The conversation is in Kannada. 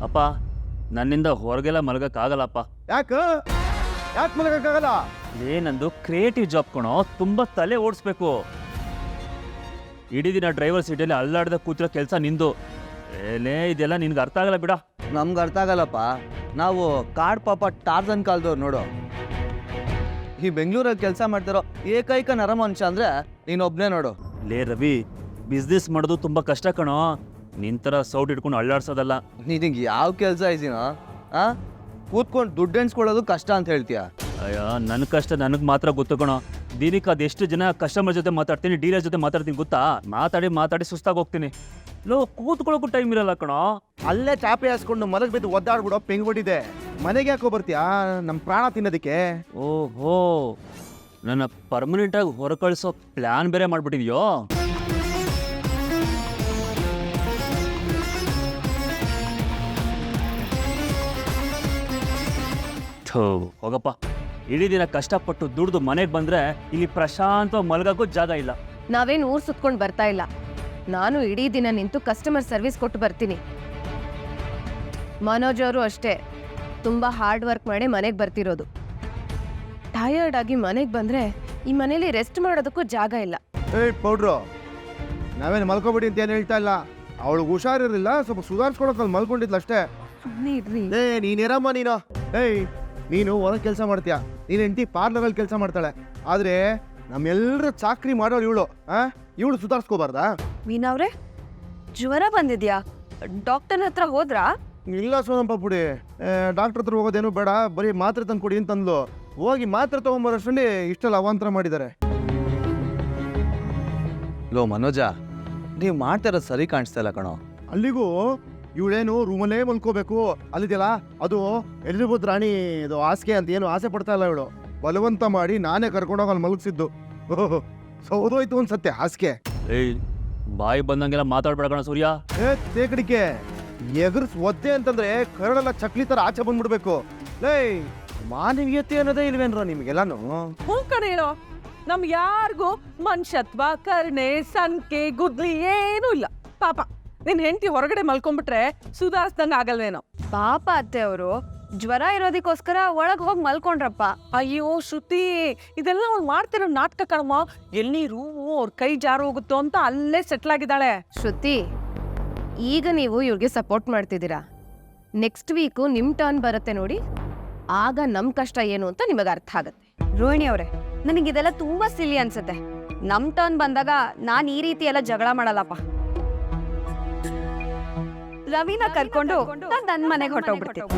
ಅಪ್ಪ ನನ್ನಿಂದ ಹೊರಗೆಲ್ಲ ಮಲಗಕ್ಕಾಗಲ್ಲಪ್ಪ. ಯಾಕೆ ಮಲಗಕ್ಕಾಗಲ್ಲ? ನಂದು ಕ್ರಿಯೇಟಿವ್ ಜಾಬ್ ಕಣೋ, ತುಂಬ ತಲೆ ಓಡಿಸ್ಬೇಕು. ಇಡೀ ದಿನ ಡ್ರೈವರ್ ಸೀಟಲ್ಲಿ ಅಲ್ಲಾಡ್ದ ಕೂತಿರೋ ಕೆಲಸ ನಿಂದು. ಇದೆಲ್ಲ ನಿನ್ಗೆ ಅರ್ಥ ಆಗಲ್ಲ ಬಿಡ. ನಮ್ಗೆ ಅರ್ಥ ಆಗಲ್ಲಪ್ಪ. ನಾವು ಕಾಡ್ ಪಾಪ ಟಾರ್ಜನ್ ಕಾಲ್ದವ್ರು ನೋಡು. ಈ ಬೆಂಗಳೂರಲ್ಲಿ ಕೆಲಸ ಮಾಡ್ತಿರೋ ಏಕೈಕ ನರಮನುಷ್ಯ ಅಂದ್ರೆ ನೀನೊಬ್ನೇ ನೋಡು. ರವಿ, ಬಿಸ್ನೆಸ್ ಮಾಡೋದು ತುಂಬ ಕಷ್ಟ ಕಣೋ. ನಿನ್ ಥರ ಸೌಟ್ ಇಟ್ಕೊಂಡು ಅಳ್ಳಾಡ್ಸೋದಲ್ಲ. ನಿನಗೆ ಯಾವ ಕೆಲಸ ಇದೀನೋ ಕೂತ್ಕೊಂಡು ದುಡ್ಡು ಎಣ್ಸ್ಕೊಳ್ಳೋದು ಕಷ್ಟ ಅಂತ ಹೇಳ್ತೀಯ? ಅಯ್ಯೋ, ನನ್ನ ಕಷ್ಟ ನನಗೆ ಮಾತ್ರ ಗೊತ್ತು ಕಣೋ. ದಿನಕ್ಕೆ ಅದೆಷ್ಟು ಜನ ಕಸ್ಟಮರ್ ಜೊತೆ ಮಾತಾಡ್ತೀನಿ, ಡೀಲರ್ ಜೊತೆ ಮಾತಾಡ್ತೀನಿ ಗೊತ್ತಾ? ಮಾತಾಡಿ ಸುಸ್ತಾಗಿ ಹೋಗ್ತೀನಿ. ಕೂತ್ಕೊಳ್ಳೋಕ್ಕೂ ಟೈಮ್ ಇರಲ್ಲ ಕಣೋ. ಅಲ್ಲೇ ಚಾಪೆ ಹಾಸ್ಕೊಂಡು ಮಲಗ್ ಬಿದ್ದು ಒದ್ದಾಡ್ಬಿಡೋ ಪೆಂಗ್ಬಿಟ್ಟಿದೆ. ಮನೆಗೆ ಯಾಕೋ ಬರ್ತೀಯಾ ನಮ್ಮ ಪ್ರಾಣ ತಿನ್ನೋದಕ್ಕೆ? ಓಹೋ, ನನ್ನ ಪರ್ಮನೆಂಟಾಗಿ ಹೊರ ಕಳಿಸೋ ಪ್ಲ್ಯಾನ್ ಬೇರೆ ಮಾಡ್ಬಿಟ್ಟಿದ್ಯೋ? ಹೋಗಪ್ಪ. ಇಡೀ ದಿನ ಕಷ್ಟಪಟ್ಟು ದುಡ್ದು ಮನೆಗೆ ಬಂದ್ರೆ ಇಲ್ಲಿ ಪ್ರಶಾಂತವಾಗಿ ಮಲಗಕ್ಕೂ ಜಾಗ ಇಲ್ಲ. ನಾವೇನು ಊರ್ ಸುತ್ಕೊಂಡು ಬರ್ತಾ ಇಲ್ಲ. ನಾನು ಇಡೀ ದಿನ ನಿಂತು ಕಸ್ಟಮರ್ ಸರ್ವಿಸ್ ಕೊಟ್ಟು ಬರ್ತೀನಿ. ಮನೋಜ್ ಅವರು ಅಷ್ಟೇ, ತುಂಬಾ ಹಾರ್ಡ್ ವರ್ಕ್ ಮಾಡಿ ಮನೆಗೆ ಬರ್ತಿರೋದು. ಟಯರ್ಡ್ ಆಗಿ ಮನೆಗೆ ಬಂದ್ರೆ ಈ ಮನೇಲಿ ರೆಸ್ಟ್ ಮಾಡೋದಕ್ಕೂ ಜಾಗ ಇಲ್ಲ. ಪೌಡ್ರು, ನಾವೇನು ಮಲ್ಕೋಬಿಡಿ ಅಂತ ಏನು ಹೇಳ್ತಾ ಇಲ್ಲ. ಅವಳಿಗೆ ಹುಷಾರಿರಲಿಲ್ಲ, ಸ್ವಲ್ಪ ಸುಧಾರಿಸ್ಕೊಳಕ್ಕೆ ಮಲ್ಕೊಂಡಿದ್ಲು ಅಷ್ಟೇ. ನೀನಿರಮ್ಮ ನೀನು. ನೀನು ಹೊರಗೆ ಕೆಲಸ ಮಾಡ್ತೀಯ, ನೀನು ಹೆಂಡತಿ ಪಾರ್ಲರಲ್ಲಿ ಕೆಲಸ ಮಾಡ್ತಾಳೆ. ಆದ್ರೆ ನಮ್ಮೆಲ್ಲರ ಚಾಕ್ರಿ ಮಾಡೋಳು ಇವಳು ಸುಧಾರಿಸ್ಕೋಬಾರ್ದಾ? ಮೀನವ್ರೆ, ಜ್ವರ ಬಂದಿದ್ಯಾ? ಡಾಕ್ಟರ್ ಹತ್ರ ಹೋದ್ರಾ? ಇಲ್ಲ ಸೋನಪ್ಪ ಪುಡಿ, ಡಾಕ್ಟರ್ ಹತ್ರ ಹೋಗೋದೇನು ಬೇಡ, ಬರೀ ಮಾತ್ರೆ ತಂದು ಕೊಡಿ ಅಂತಂದ್ಲು. ಹೋಗಿ ಮಾತ್ರೆ ತಗೊಂಬರೋಷ್ಟರಲ್ಲಿ ಇಷ್ಟೆಲ್ಲ ಅವಾಂತರ ಮಾಡಿದ್ದಾರೆ. ಲೋ ಮನೋಜ, ನೀವು ಮಾಡ್ತಿರೋದು ಸರಿ ಕಾಣಿಸ್ತಾ ಇಲ್ಲ ಕಣೋ. ಅಲ್ಲಿಗೂ ಇವಳೇನು ರೂಮಲ್ಲೇ ಮಲ್ಕೋಬೇಕು ಅಲ್ಲಿದೆಯಲ್ಲ, ಅದು ಎಲ್ಲಿರ್ಬೋದು ರಾಣಿ ಇದು ಹಾಸಿಗೆ ಅಂತ ಏನು ಆಸೆ ಪಡ್ತಾ ಇಲ್ಲ ಇವಳು. ಬಲವಂತ ಮಾಡಿ ನಾನೇ ಕರ್ಕೊಂಡೋಗಿ ಅಲ್ಲಿ ಮಲಗಿಸಿದ್ದು. ಸೌದೋಯ್ತು ಅನ್ಸತ್ತೆ ಹಾಸಿಗೆ. ಬಾಯಿ ಬಂದಂಗೆಲ್ಲ ಮಾತಾಡ್ಬೇಡ ಕಣ ಸೂರ್ಯ. ತೇಕಡಿಕೆ ಎಗರ್ಸ್ ಒದ್ದೆ ಅಂತಂದ್ರೆ ಕರಳೆಲ್ಲ ಚಕ್ಲಿ ತರ ಆಚೆ ಬಂದ್ಬಿಡ್ಬೇಕು. ಮಾನವೀಯತೆ ಅನ್ನೋದೇ ಇಲ್ವೇನ್ರ ನಿಮ್ಗೆಲ್ಲಾನು? ಹ್ಞೂ ಕಣೇನೋ, ನಮ್ ಯಾರಿಗೂ ಮನುಷ್ಯತ್ವ, ಕರುಣೆ, ಸಂಖ್ಯೆ, ಗುದ್ಲಿ ಏನೂ ಇಲ್ಲ. ಪಾಪ ನಿನ್ ಹೆಂಡತಿ ಹೊರಗಡೆ ಮಲ್ಕೊಂಡ್ಬಿಟ್ರೆ ಸುಧಾರಿಸ್ದಂಗ ಆಗಲ್ವೇನೋ. ಪಾಪ ಅತ್ತೆ ಅವರು ಜ್ವರ ಇರೋದಕ್ಕೋಸ್ಕರ ಒಳಗ್ ಹೋಗಿ ಮಲ್ಕೊಂಡ್ರಪ್ಪ. ಅಯ್ಯೋ ಶ್ರುತಿ, ಇದೆಲ್ಲ ಅವ್ಳು ಮಾಡ್ತಿರೋ ನಾಟಕ ಕಣಮ್ಮ. ಎಲ್ಲಿ ರೂಮು ಅವ್ರ ಕೈ ಜಾರು ಹೋಗುತ್ತೋ ಅಂತ ಅಲ್ಲೇ ಸೆಟ್ಲ್ ಆಗಿದ್ದಾಳೆ. ಶ್ರುತಿ, ಈಗ ನೀವು ಇವ್ರಿಗೆ ಸಪೋರ್ಟ್ ಮಾಡ್ತಿದ್ದೀರಾ. ನೆಕ್ಸ್ಟ್ ವೀಕು ನಿಮ್ ಟರ್ನ್ ಬರುತ್ತೆ ನೋಡಿ, ಆಗ ನಮ್ ಕಷ್ಟ ಏನು ಅಂತ ನಿಮಗೆ ಅರ್ಥ ಆಗತ್ತೆ. ರೋಹಿಣಿ ಅವ್ರೆ, ನನಗಿದೆಲ್ಲ ತುಂಬಾ ಸಿಲಿ ಅನ್ಸುತ್ತೆ. ನಮ್ ಟರ್ನ್ ಬಂದಾಗ ನಾನ್ ಈ ರೀತಿ ಎಲ್ಲ ಜಗಳ ಮಾಡಲ್ಲಪ್ಪ. ರವಿನ ಕರ್ಕೊಂಡು ನಾನ್ ನನ್ ಮನೆಗೆ ಹೊರಟೋಗ್ಬಿಡ್ತೀನಿ.